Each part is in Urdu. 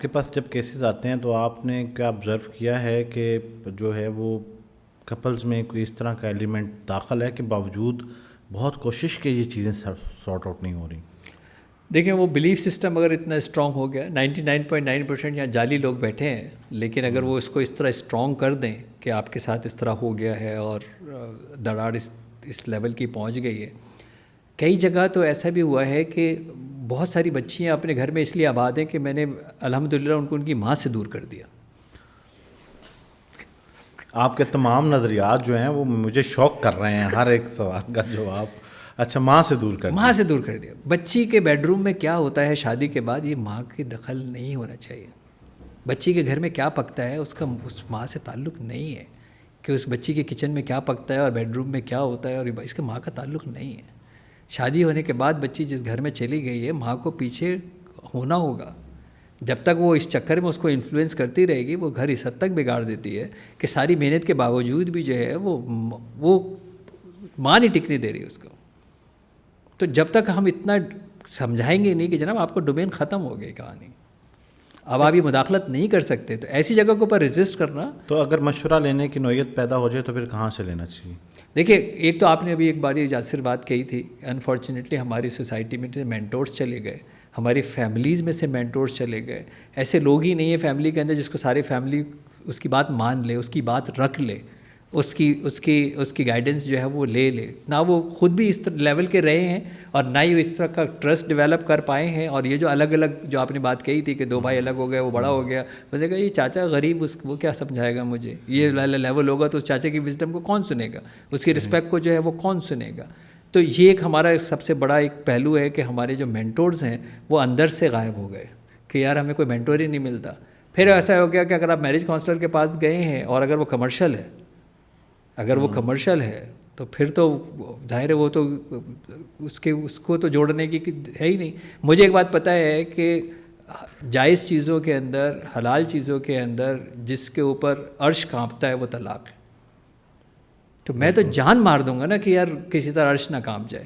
کے پاس جب کیسز آتے ہیں تو آپ نے کیا آبزرو کیا ہے کہ جو ہے وہ کپلز میں کوئی اس طرح کا ایلیمنٹ داخل ہے کہ باوجود بہت کوشش کہ یہ چیزیں سارٹ آؤٹ نہیں ہو رہی؟ دیکھیں وہ بلیف سسٹم اگر اتنا اسٹرانگ ہو گیا 99.9% یہاں جعلی لوگ بیٹھے ہیں، لیکن اگر وہ اس کو اس طرح اسٹرانگ کر دیں کہ آپ کے ساتھ اس طرح ہو گیا ہے اور دراڑ اس لیول کی پہنچ گئی ہے. کئی جگہ تو ایسا بھی ہوا ہے کہ بہت ساری بچیاں اپنے گھر میں اس لیے آباد ہیں کہ میں نے الحمدللہ ان کو ان کی ماں سے دور کر دیا. آپ کے تمام نظریات جو ہیں وہ مجھے شوق کر رہے ہیں، ہر ایک سوال کا جواب. اچھا، ماں سے دور کر دیا. بچی کے بیڈ روم میں کیا ہوتا ہے شادی کے بعد یہ ماں کے دخل نہیں ہونا چاہیے. بچی کے گھر میں کیا پکتا ہے اس کا اس ماں سے تعلق نہیں ہے، کہ اس بچی کے کچن میں کیا پکتا ہے اور بیڈ روم میں کیا ہوتا ہے اور اس کے ماں کا تعلق نہیں ہے. شادی ہونے کے بعد بچی جس گھر میں چلی گئی ہے ماں کو پیچھے ہونا ہوگا. جب تک وہ اس چکر میں اس کو انفلوئنس کرتی رہے گی وہ گھر اس حد تک بگاڑ دیتی ہے کہ ساری محنت کے باوجود بھی جو ہے وہ ماں نہیں ٹکنے دے رہی اس کو. تو جب تک ہم اتنا سمجھائیں گے نہیں کہ جناب آپ کو ڈومین ختم ہو گئی کہانی، اب آپ یہ مداخلت نہیں کر سکتے، تو ایسی جگہ کے اوپر ریزسٹ کرنا. تو اگر مشورہ لینے کی نوعیت پیدا ہو جائے تو پھر کہاں سے لینا چاہیے؟ دیکھیے، ایک تو آپ نے ابھی ایک بار یاسر بات کہی تھی، انفارچونیٹلی ہماری سوسائٹی میں مینٹورس چلے گئے، ہماری فیملیز میں سے مینٹورس چلے گئے. ایسے لوگ ہی نہیں ہیں فیملی کے اندر جس کو ساری فیملی اس کی بات مان لے، اس کی بات رکھ لے، اس کی گائیڈنس جو ہے وہ لے. نہ وہ خود بھی اس لیول کے رہے ہیں اور نہ ہی اس طرح کا ٹرسٹ ڈیولپ کر پائے ہیں. اور یہ جو الگ الگ جو آپ نے بات کہی تھی کہ دو بھائی الگ ہو گئے، وہ بڑا ہو گیا، مجھے کہا یہ چاچا غریب وہ کیا سمجھائے گا مجھے، یہ لیول ہوگا تو اس چاچے کی وزڈم کو کون سنے گا، اس کی رسپیکٹ کو جو ہے وہ کون سنے گا. تو یہ ایک ہمارا سب سے بڑا ایک پہلو ہے کہ ہمارے جو مینٹورز ہیں وہ اندر سے غائب ہو گئے کہ یار ہمیں کوئی مینٹور ہی نہیں ملتا. پھر ایسا ہو گیا کہ اگر آپ میرج کاؤنسلر کے پاس گئے ہیں اور اگر وہ کمرشل ہے تو پھر تو ظاہر ہے وہ تو اس کو تو جوڑنے کی ہے ہی نہیں. مجھے ایک بات پتہ ہے کہ جائز چیزوں کے اندر، حلال چیزوں کے اندر جس کے اوپر عرش کانپتا ہے وہ طلاق ہے. تو میں تو جان مار دوں گا نا کہ یار کسی طرح عرش نہ کانپ جائے.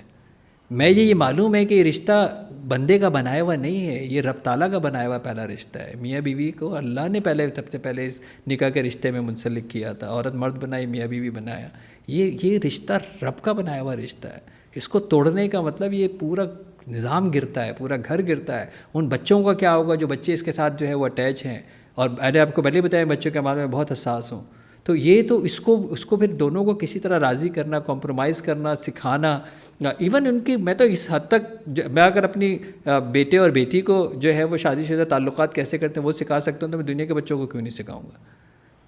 میں یہ معلوم ہے کہ یہ رشتہ بندے کا بنایا ہوا نہیں ہے، یہ رب تعالیٰ کا بنایا ہوا پہلا رشتہ ہے. میاں بیوی کو اللہ نے سب سے پہلے اس نکاح کے رشتے میں منسلک کیا تھا. عورت مرد بنائی، میاں بیوی بنایا. یہ رشتہ رب کا بنایا ہوا رشتہ ہے. اس کو توڑنے کا مطلب یہ پورا نظام گرتا ہے، پورا گھر گرتا ہے. ان بچوں کا کیا ہوگا جو بچے اس کے ساتھ جو ہے وہ اٹیچ ہیں. اور میں نے آپ کو پہلے بتایا بچوں کے بارے میں بہت حساس ہوں. تو یہ تو اس کو پھر دونوں کو کسی طرح راضی کرنا، کمپرومائز کرنا، سکھانا. ایون ان کی میں تو اس حد تک میں اگر اپنی بیٹے اور بیٹی کو جو ہے وہ شادی شدہ تعلقات کیسے کرتے ہیں وہ سکھا سکتا ہوں تو میں دنیا کے بچوں کو کیوں نہیں سکھاؤں گا.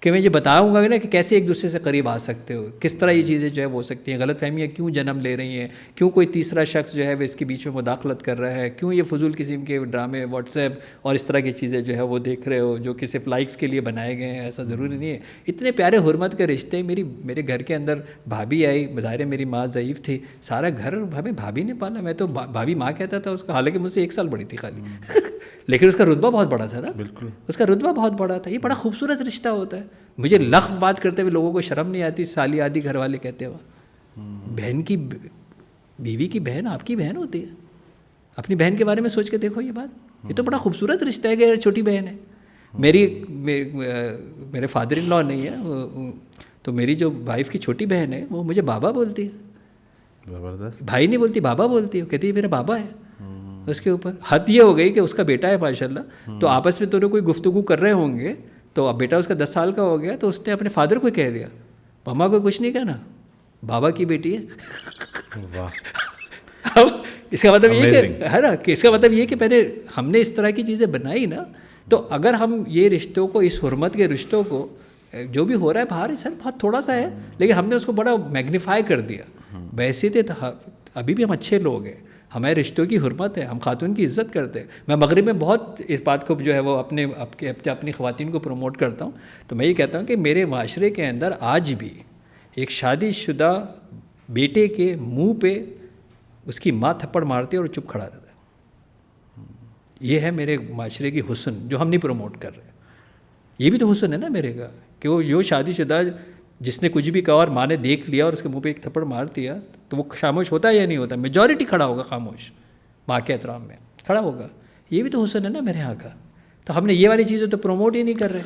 کہ میں یہ بتاؤں گا نا کہ کیسے ایک دوسرے سے قریب آ سکتے ہو، کس طرح یہ چیزیں جو ہے ہو سکتی ہیں، غلط فہمیاں کیوں جنم لے رہی ہیں، کیوں کوئی تیسرا شخص جو ہے وہ اس کے بیچ میں مداخلت کر رہا ہے، کیوں یہ فضول قسم کے ڈرامے واٹس ایپ اور اس طرح کی چیزیں جو ہے وہ دیکھ رہے ہو جو کہ صرف لائکس کے لیے بنائے گئے ہیں. ایسا ضروری نہیں ہے. اتنے پیارے حرمت کے رشتے. میرے گھر کے اندر بھابھی آئی، بظاہر میری ماں ضعیف تھی، سارا گھر ہمیں بھابھی نے پالا. میں تو بھابھی ماں کہتا تھا اس کو، حالانکہ مجھ سے 1 سال بڑی تھی خالی لیکن اس کا رتبہ بہت بڑا تھا نا. بالکل اس کا رتبہ بہت بڑا تھا. یہ بڑا خوبصورت رشتہ ہوتا ہے. مجھے لغو بات کرتے ہوئے لوگوں کو شرم نہیں آتی، سالی آدھی گھر والے کہتے ہو. بہن کی بیوی کی بہن آپ کی بہن ہوتی ہے. اپنی بہن کے بارے میں سوچ کے دیکھو یہ بات. یہ تو بڑا خوبصورت رشتہ ہے کہ چھوٹی بہن ہے. میرے فادر ان لا نہیں ہے تو میری جو وائف کی چھوٹی بہن ہے وہ مجھے بابا بولتی ہے. زبردست. بھائی نہیں بولتی، بابا بولتی ہے. کہتی ہے میرا بابا ہے. اس کے اوپر حد یہ ہو گئی کہ اس کا بیٹا ہے ماشاءاللہ، تو آپس میں دونوں کوئی گفتگو کر رہے ہوں گے تو اب بیٹا اس کا 10 سال کا ہو گیا تو اس نے اپنے فادر کو کہہ دیا، مما کو کچھ نہیں کہنا، بابا کی بیٹی ہے. اب اس کا مطلب یہ ہے نا کہ اس کا مطلب یہ کہ پہلے ہم نے اس طرح کی چیزیں بنائی نا، تو اگر ہم یہ رشتوں کو، اس حرمت کے رشتوں کو، جو بھی ہو رہا ہے باہر سر بہت تھوڑا سا ہے لیکن ہم نے اس کو بڑا میگنیفائی کر دیا. ویسے تو ابھی بھی ہم اچھے لوگ ہیں، ہمارے رشتوں کی حرمت ہے، ہم خاتون کی عزت کرتے ہیں. میں مغرب میں بہت اس بات کو جو ہے وہ اپنی خواتین کو پروموٹ کرتا ہوں. تو میں یہ کہتا ہوں کہ میرے معاشرے کے اندر آج بھی ایک شادی شدہ بیٹے کے منہ پہ اس کی ماں تھپڑ مارتی ہے اور چپ کھڑا رہتا ہے. یہ ہے میرے معاشرے کی حسن جو ہم نہیں پروموٹ کر رہے. یہ بھی تو حسن ہے نا میرے کا کہ وہ جو شادی شدہ جس نے کچھ بھی کہا اور ماں نے دیکھ لیا اور اس کے منہ پہ ایک تھپڑ مار دیا تو وہ خاموش ہوتا ہے یا نہیں ہوتا؟ میجورٹی کھڑا ہوگا خاموش، ماں کے احترام میں کھڑا ہوگا. یہ بھی تو حسن ہے نا میرے یہاں کا. تو تو ہم نے یہ والی چیزیں تو پروموٹ ہی نہیں کر رہے.